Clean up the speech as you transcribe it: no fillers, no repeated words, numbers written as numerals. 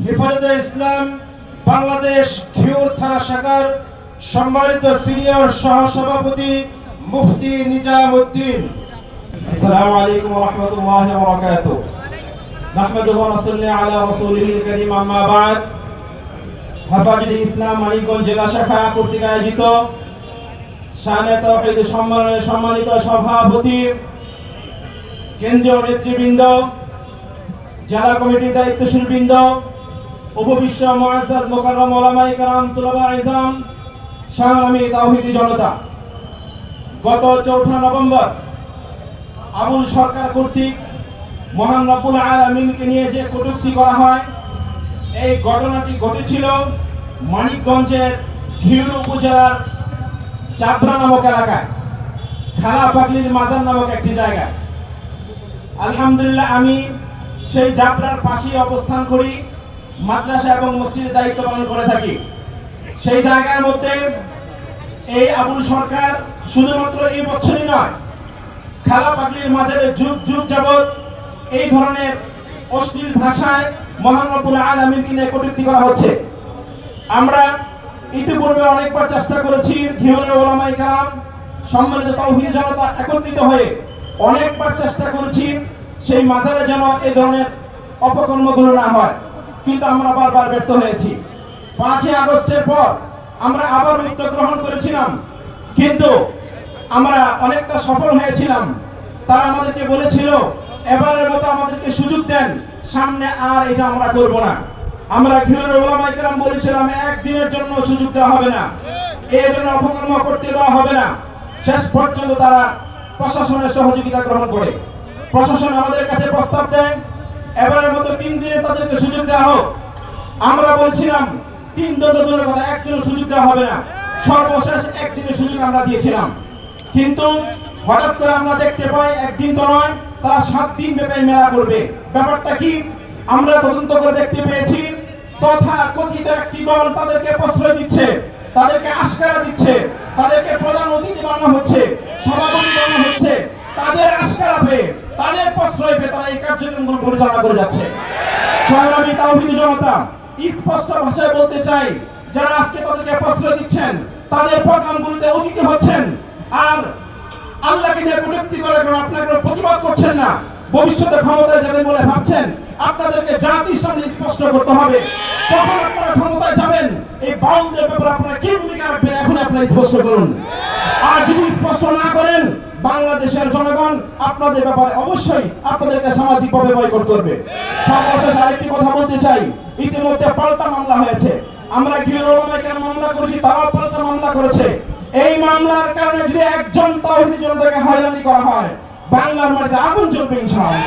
হেফাজতে ইসলাম বাংলাদেশ ঘিওর থানা শাখার সম্মানিত সিনিয়র সহসভাপতি মুফতি নিজামউদ্দিন। আসসালামু আলাইকুম ওয়া রাহমাতুল্লাহি ওয়া বারাকাতুহু। নাহমাদুহু ওয়া নুসাল্লি আলা রাসূলিল কারীম, আম্মা বা'দ। হেফাজতে ইসলাম মানিকগঞ্জ জেলা শাখা কর্তৃক আয়োজিত শানে তাওহীদ সম্মেলনের সম্মানিত সভাপতি, কেন্দ্রীয় নেতৃবৃন্দ, জেলা কমিটির দায়িত্বশীল বৃন্দ, উপবিশ্ব মুআজ্জাজ মুকাররম উলামায়ে কেরাম, তুলাবা ইজরাম, সংগ্রামী তাওহীদি জনতা, গত ৪ঠা নভেম্বর আবুল সরকার কর্তৃক মহান রব্বুল আলামিনকে নিয়ে যে কটূক্তি করা হয়, এই ঘটনাটি ঘটেছিল মানিকগঞ্জের ঘিওর উপজেলার চাবরা নামক এলাকায়, খালা পাগলির মাজার নামক একটি জায়গায়। আলহামদুলিল্লাহ, আমি সেই জাবরার পাশেই অবস্থান করি, মাদ্রাসা এবং মসজিদে দায়িত্ব পালন করে থাকি। সেই জায়গার মধ্যে এই আবুল সরকার শুধুমাত্র এই বছরই নয়, খালা পাগলির মাজারে যুগ যুগ যাবত এই ধরনের অশ্লীল ভাষায় মহান রব্বুল আলামিনকে নিয়ে কটূক্তি করা হচ্ছে। আমরা ইতিপূর্বে অনেকবার চেষ্টা করেছি, ঘিওরের উলামায়ে কেরাম, সম্মানিত তাওহীদি জনতা একত্রিত হয়ে অনেকবার চেষ্টা করেছি সেই মাজারে যেন এই ধরনের অপকর্মগুলো না হয়, কিন্তু আমরা বারবার ব্যর্থ হয়েছি। 5ই আগস্টের পর আমরা আবার উদ্যোগ গ্রহণ করেছিলাম, কিন্তু আমরা অনেকটা সফল হয়েছিলাম। তারা আমাদেরকে বলেছিল, এবারের মতো আমাদেরকে সুযোগ দেন, সামনে আর এটা আমরা করব না। আমরা ঘিওরের উলামায়ে কেরাম বলেছিলাম, একদিনের জন্য সুযোগ দেওয়া হবে না, এই ধরনের অপকর্ম করতে দেওয়া হবে না। শেষ পর্যন্ত তারা প্রশাসনের সহযোগিতা গ্রহণ করে, প্রশাসন আমাদের কাছে প্রস্তাব দেয় এবারের মতো 3 দিনের তাদেরকে সুযোগ দেওয়া হোক। আমরা বলেছিলাম 3 দিনের কথা, একদিনের সুযোগ দেওয়া হবে না। সর্বশেষ একদিনের সুযোগ আমরা দিয়েছিলাম, কিন্তু হঠাৎ করে আমরা দেখতে পাই একদিন তো নয়, তারা 7 দিন ব্যাপী মেলা করবে। ব্যাপারটা কি? আমরা তদন্ত করে দেখতে পেয়েছি, তথা কথিত একটি দল তাদেরকে প্রশ্রয় দিচ্ছে, তাদেরকে আশকারা দিচ্ছে, তাদেরকে প্রধান অতিথি বানানো হচ্ছে, সভাপতি বানানো হচ্ছে। তাদের আশকারা পেয়ে, তাদের প্রশ্রয় পেয়ে তারা এই কার্যক্রমগুলো পরিচালনা করে যাচ্ছে। সংগ্রামী তাওহীদি জনতা, স্পষ্ট ভাষায় বলতে চাই, যারা আজকে তাদেরকে প্রশ্রয় দিচ্ছেন, তাদের প্রোগ্রামগুলোতে অতিথি হচ্ছেন, আর আল্লাহকে নিয়ে কটূক্তি করে কারণ আপনারা কোনো প্রতিবাদ করছেন না, ভবিষ্যতে ক্ষমতায় যাবেন বলে ভাবছেন, আপনাদেরকে জাতির সামনে স্পষ্ট করতে হবে, যখন আপনারা ক্ষমতায় যাবেন এই বাউলদের ব্যাপারে আপনারা কি ভূমিকা রাখবেন, এখন আপনারা স্পষ্ট করুন। আর যদি স্পষ্ট না করেন, বাংলাদেশের জনগণ আপনাদের ব্যাপারে অবশ্যই আপনাদেরকে সামাজিকভাবে বয়কট করবে। সর্বশেষ আরেকটি কথা বলতে চাই, ইতিমধ্যে পাল্টা মামলা হয়েছে। আমরা ঘিওরের উলামায়ে কেরাম মামলা করেছি, তারাও পাল্টা মামলা করেছে। এই মামলার কারণে যদি একজন তাওহীদি জনতাকে হয়রানি করা হয়, বাংলার মাটিতে আগুন জ্বলবে ইনশাআল্লাহ।